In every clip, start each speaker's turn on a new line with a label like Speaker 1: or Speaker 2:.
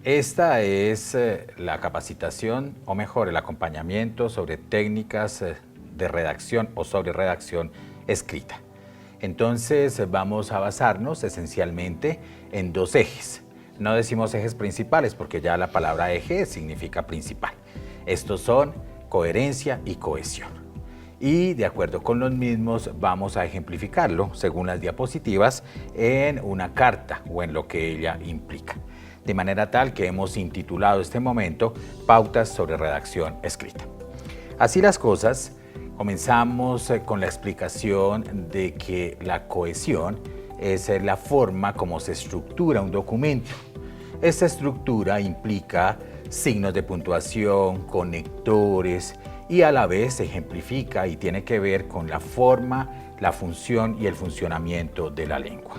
Speaker 1: Esta es la capacitación, o mejor, el acompañamiento sobre técnicas de redacción o sobre redacción escrita. Entonces vamos a basarnos esencialmente en dos ejes. No decimos ejes principales porque ya la palabra eje significa principal. Estos son coherencia y cohesión. Y de acuerdo con los mismos vamos a ejemplificarlo según las diapositivas en una carta o en lo que ella implica. De manera tal que hemos intitulado este momento Pautas sobre redacción escrita. Así las cosas, comenzamos con la explicación de que la cohesión es la forma como se estructura un documento. Esta estructura implica signos de puntuación, conectores y a la vez ejemplifica y tiene que ver con la forma, la función y el funcionamiento de la lengua.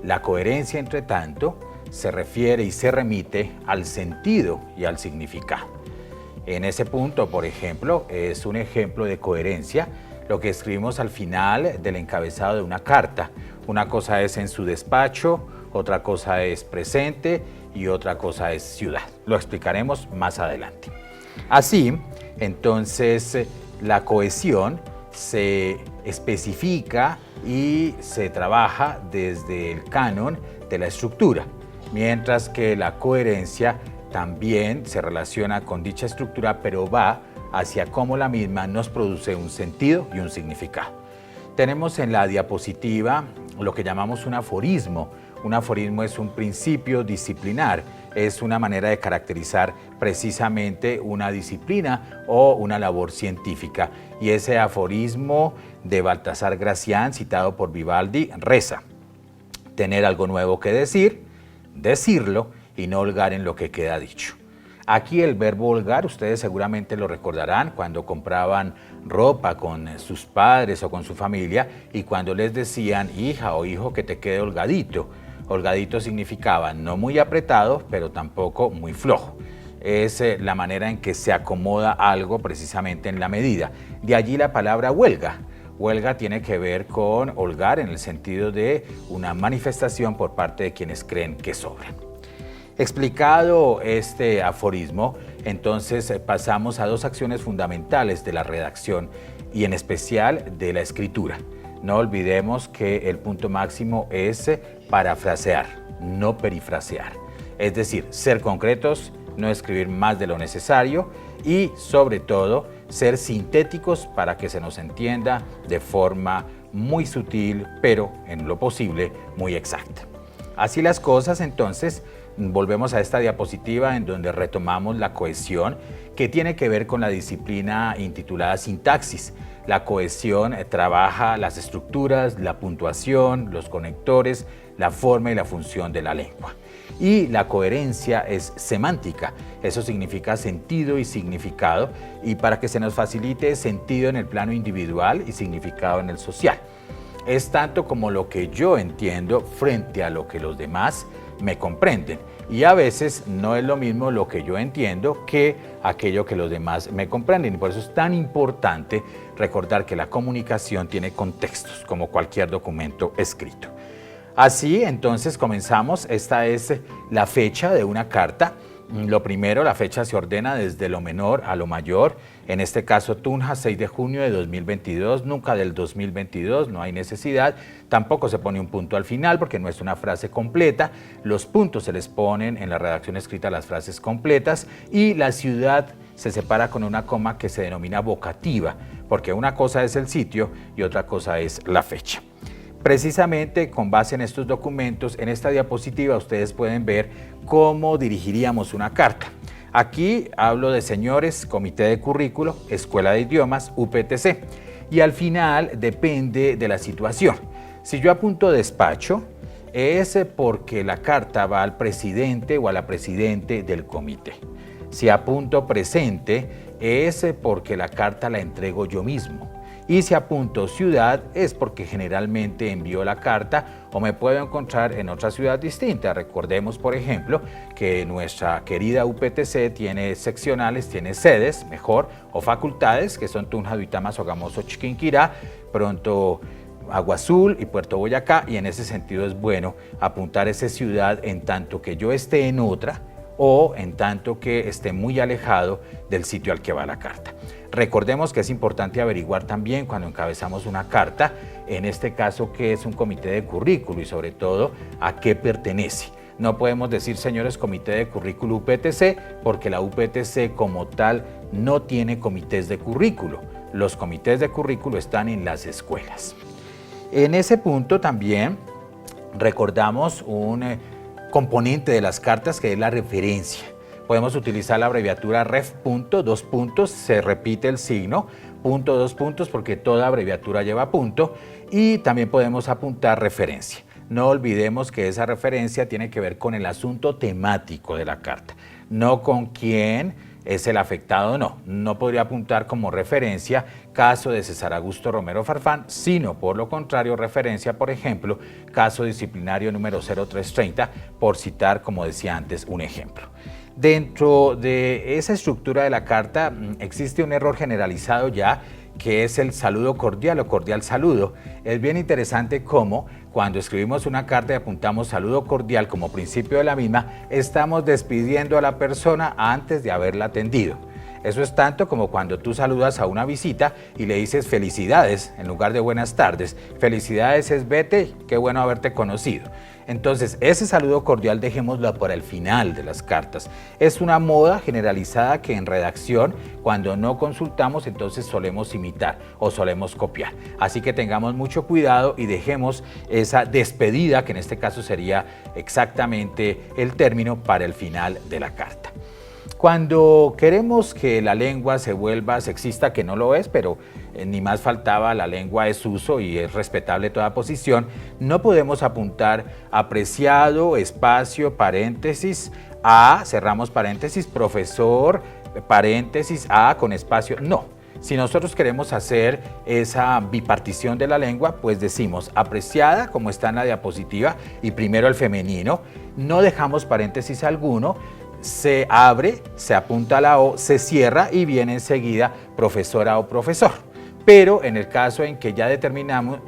Speaker 1: La coherencia, entre tanto, se refiere y se remite al sentido y al significado. En ese punto, por ejemplo, es un ejemplo de coherencia lo que escribimos al final del encabezado de una carta. Una cosa es en su despacho, otra cosa es presente y otra cosa es ciudad. Lo explicaremos más adelante. Así, entonces, la cohesión se especifica y se trabaja desde el canon de la estructura, mientras que la coherencia también se relaciona con dicha estructura, pero va hacia cómo la misma nos produce un sentido y un significado. Tenemos en la diapositiva lo que llamamos un aforismo. Un aforismo es un principio disciplinar, es una manera de caracterizar precisamente una disciplina o una labor científica. Y ese aforismo de Baltasar Gracián, citado por Vivaldi, reza: tener algo nuevo que decir, decirlo y no holgar en lo que queda dicho. Aquí el verbo holgar, ustedes seguramente lo recordarán cuando compraban ropa con sus padres o con su familia y cuando les decían hija o hijo que te quede holgadito. Holgadito significaba no muy apretado, pero tampoco muy flojo. Es la manera en que se acomoda algo precisamente en la medida. De allí la palabra huelga. Huelga tiene que ver con holgar en el sentido de una manifestación por parte de quienes creen que sobran. Explicado este aforismo, entonces pasamos a dos acciones fundamentales de la redacción y en especial de la escritura. No olvidemos que el punto máximo es parafrasear, no perifrasear. Es decir, ser concretos, no escribir más de lo necesario y, sobre todo, ser sintéticos para que se nos entienda de forma muy sutil, pero en lo posible muy exacta. Así las cosas, entonces, volvemos a esta diapositiva en donde retomamos la cohesión, que tiene que ver con la disciplina intitulada sintaxis. La cohesión trabaja las estructuras, la puntuación, los conectores, la forma y la función de la lengua. Y la coherencia es semántica, eso significa sentido y significado, y para que se nos facilite sentido en el plano individual y significado en el social. Es tanto como lo que yo entiendo frente a lo que los demás me comprenden. Y a veces no es lo mismo lo que yo entiendo que aquello que los demás me comprenden. Y por eso es tan importante recordar que la comunicación tiene contextos, como cualquier documento escrito. Así, entonces, comenzamos. Esta es la fecha de una carta. Lo primero, la fecha se ordena desde lo menor a lo mayor. En este caso, Tunja, 6 de junio de 2022, nunca del 2022, no hay necesidad. Tampoco se pone un punto al final porque no es una frase completa. Los puntos se les ponen en la redacción escrita a las frases completas y la ciudad se separa con una coma que se denomina vocativa, porque una cosa es el sitio y otra cosa es la fecha. Precisamente con base en estos documentos, en esta diapositiva ustedes pueden ver cómo dirigiríamos una carta. Aquí hablo de señores, comité de currículo, escuela de idiomas, UPTC. Y al final depende de la situación. Si yo apunto despacho, es porque la carta va al presidente o a la presidente del comité. Si apunto presente, es porque la carta la entrego yo mismo. Y si apunto ciudad es porque generalmente envío la carta o me puedo encontrar en otra ciudad distinta. Recordemos, por ejemplo, que nuestra querida UPTC tiene seccionales, tiene sedes, mejor, o facultades, que son Tunja, Duitama, Sogamoso, Chiquinquirá, pronto Agua Azul y Puerto Boyacá, y en ese sentido es bueno apuntar esa ciudad en tanto que yo esté en otra o en tanto que esté muy alejado del sitio al que va la carta. Recordemos que es importante averiguar también cuando encabezamos una carta, en este caso qué es un comité de currículo y sobre todo a qué pertenece. No podemos decir, señores, comité de currículo UPTC, porque la UPTC como tal no tiene comités de currículo. Los comités de currículo están en las escuelas. En ese punto también recordamos un componente de las cartas que es la referencia. Podemos utilizar la abreviatura ref. Dos puntos, se repite el signo, punto, dos puntos, porque toda abreviatura lleva punto, y también podemos apuntar referencia. No olvidemos que esa referencia tiene que ver con el asunto temático de la carta, no con quién es el afectado, no podría apuntar como referencia caso de César Augusto Romero Farfán, sino por lo contrario referencia, por ejemplo, caso disciplinario número 0330, por citar, como decía antes, un ejemplo. Dentro de esa estructura de la carta existe un error generalizado ya, que es el saludo cordial o cordial saludo. Es bien interesante cómo cuando escribimos una carta y apuntamos saludo cordial como principio de la misma, estamos despidiendo a la persona antes de haberla atendido. Eso es tanto como cuando tú saludas a una visita y le dices felicidades en lugar de buenas tardes. Felicidades es vete, qué bueno haberte conocido. Entonces, ese saludo cordial dejémoslo para el final de las cartas. Es una moda generalizada que en redacción, cuando no consultamos, entonces solemos imitar o solemos copiar. Así que tengamos mucho cuidado y dejemos esa despedida, que en este caso sería exactamente el término, para el final de la carta. Cuando queremos que la lengua se vuelva sexista, que no lo es, pero ni más faltaba, la lengua es uso y es respetable toda posición, no podemos apuntar apreciado, espacio, paréntesis, a, cerramos paréntesis, profesor, paréntesis, a con espacio, no. Si nosotros queremos hacer esa bipartición de la lengua, pues decimos apreciada, como está en la diapositiva, y primero el femenino, no dejamos paréntesis alguno, se abre, se apunta la O, se cierra y viene enseguida profesora o profesor. Pero en el caso en que ya determinamos,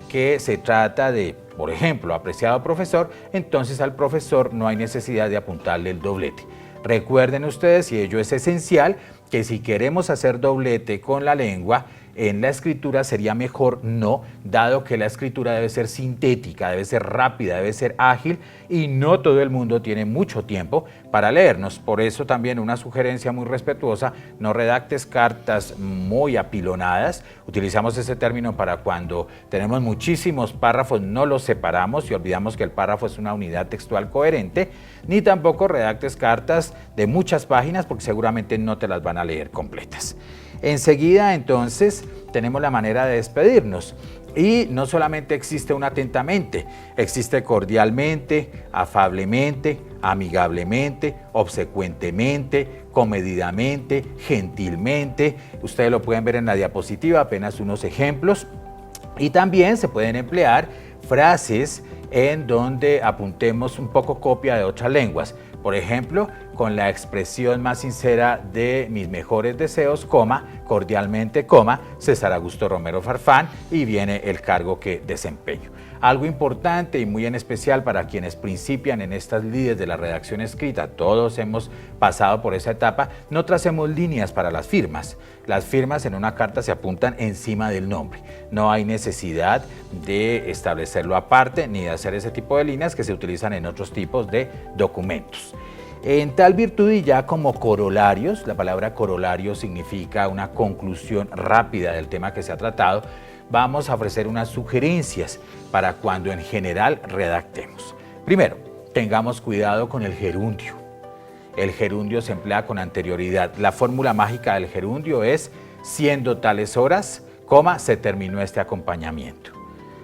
Speaker 1: que se trata de, por ejemplo, apreciado profesor, entonces al profesor no hay necesidad de apuntarle el doblete. Recuerden ustedes, y ello es esencial, que si queremos hacer doblete con la lengua, en la escritura sería mejor no, dado que la escritura debe ser sintética, debe ser rápida, debe ser ágil y no todo el mundo tiene mucho tiempo para leernos. Por eso también una sugerencia muy respetuosa, no redactes cartas muy apilonadas. Utilizamos ese término para cuando tenemos muchísimos párrafos, no los separamos y olvidamos que el párrafo es una unidad textual coherente, ni tampoco redactes cartas de muchas páginas porque seguramente no te las van a leer completas. Enseguida, entonces, tenemos la manera de despedirnos. Y no solamente existe un atentamente, existe cordialmente, afablemente, amigablemente, obsecuentemente, comedidamente, gentilmente. Ustedes lo pueden ver en la diapositiva, apenas unos ejemplos. Y también se pueden emplear frases en donde apuntemos un poco copia de otras lenguas. Por ejemplo, con la expresión más sincera de mis mejores deseos, cordialmente, César Augusto Romero Farfán, y viene el cargo que desempeño. Algo importante y muy en especial para quienes principian en estas lides de la redacción escrita, todos hemos pasado por esa etapa, no tracemos líneas para las firmas. Las firmas en una carta se apuntan encima del nombre. No hay necesidad de establecerlo aparte ni de hacer ese tipo de líneas que se utilizan en otros tipos de documentos. En tal virtud y ya como corolarios, la palabra corolario significa una conclusión rápida del tema que se ha tratado, vamos a ofrecer unas sugerencias para cuando en general redactemos. Primero, tengamos cuidado con el gerundio. El gerundio se emplea con anterioridad. La fórmula mágica del gerundio es siendo tales horas, se terminó este acompañamiento.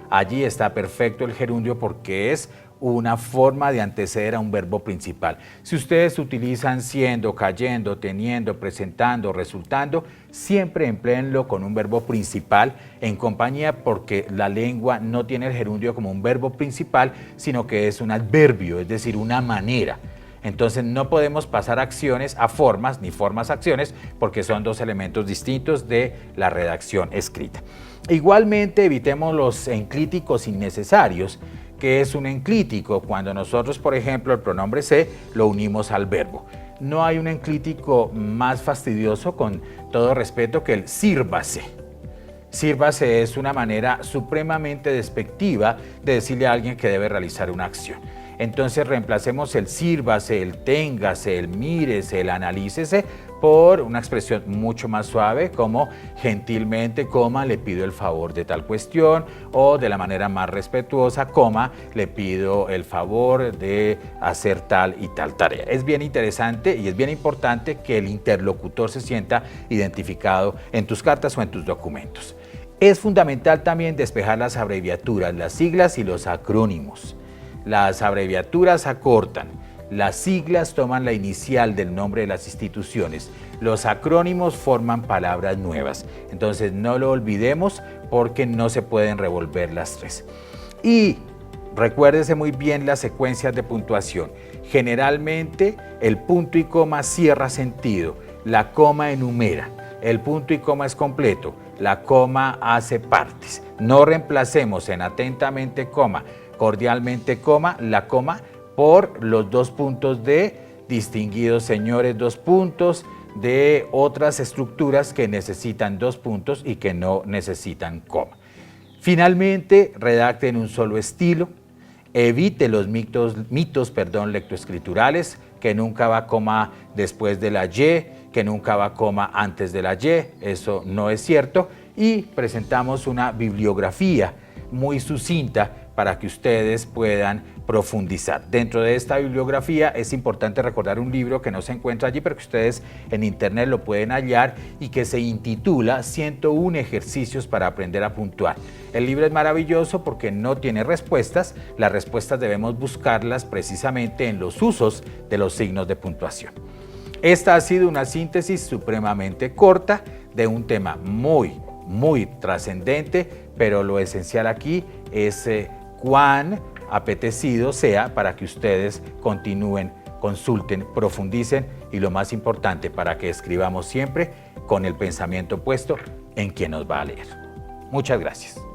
Speaker 1: Allí está perfecto el gerundio porque es una forma de anteceder a un verbo principal. Si ustedes utilizan siendo, cayendo, teniendo, presentando, resultando, siempre empleenlo con un verbo principal en compañía porque la lengua no tiene el gerundio como un verbo principal, sino que es un adverbio, es decir, una manera. Entonces no podemos pasar acciones a formas, ni formas a acciones, porque son dos elementos distintos de la redacción escrita. Igualmente evitemos los enclíticos innecesarios, ¿Qué es un enclítico? Cuando nosotros, por ejemplo, el pronombre se lo unimos al verbo. No hay un enclítico más fastidioso, con todo respeto, que el sírvase. Sírvase es una manera supremamente despectiva de decirle a alguien que debe realizar una acción. Entonces reemplacemos el sírvase, el téngase, el mírese, el analícese por una expresión mucho más suave como gentilmente, coma, le pido el favor de tal cuestión, o de la manera más respetuosa, coma, le pido el favor de hacer tal y tal tarea. Es bien interesante y es bien importante que el interlocutor se sienta identificado en tus cartas o en tus documentos. Es fundamental también despejar las abreviaturas, las siglas y los acrónimos. Las abreviaturas acortan, las siglas toman la inicial del nombre de las instituciones, los acrónimos forman palabras nuevas. Entonces no lo olvidemos porque no se pueden revolver las tres. Y recuérdese muy bien las secuencias de puntuación. Generalmente el punto y coma cierra sentido, la coma enumera, el punto y coma es completo, la coma hace partes. No reemplacemos en atentamente, coma, cordialmente, coma, la coma por los dos puntos de distinguidos señores, dos puntos, de otras estructuras que necesitan dos puntos y que no necesitan coma. Finalmente, redacte en un solo estilo, evite los mitos lectoescriturales, que nunca va coma después de la Y, que nunca va coma antes de la Y, eso no es cierto, y presentamos una bibliografía muy sucinta para que ustedes puedan profundizar. Dentro de esta bibliografía es importante recordar un libro que no se encuentra allí, pero que ustedes en internet lo pueden hallar y que se intitula 101 ejercicios para aprender a puntuar. El libro es maravilloso porque no tiene respuestas, las respuestas debemos buscarlas precisamente en los usos de los signos de puntuación. Esta ha sido una síntesis supremamente corta de un tema muy trascendente, pero lo esencial aquí es cuán apetecido sea para que ustedes continúen, consulten, profundicen y lo más importante, para que escribamos siempre con el pensamiento puesto en quien nos va a leer. Muchas gracias.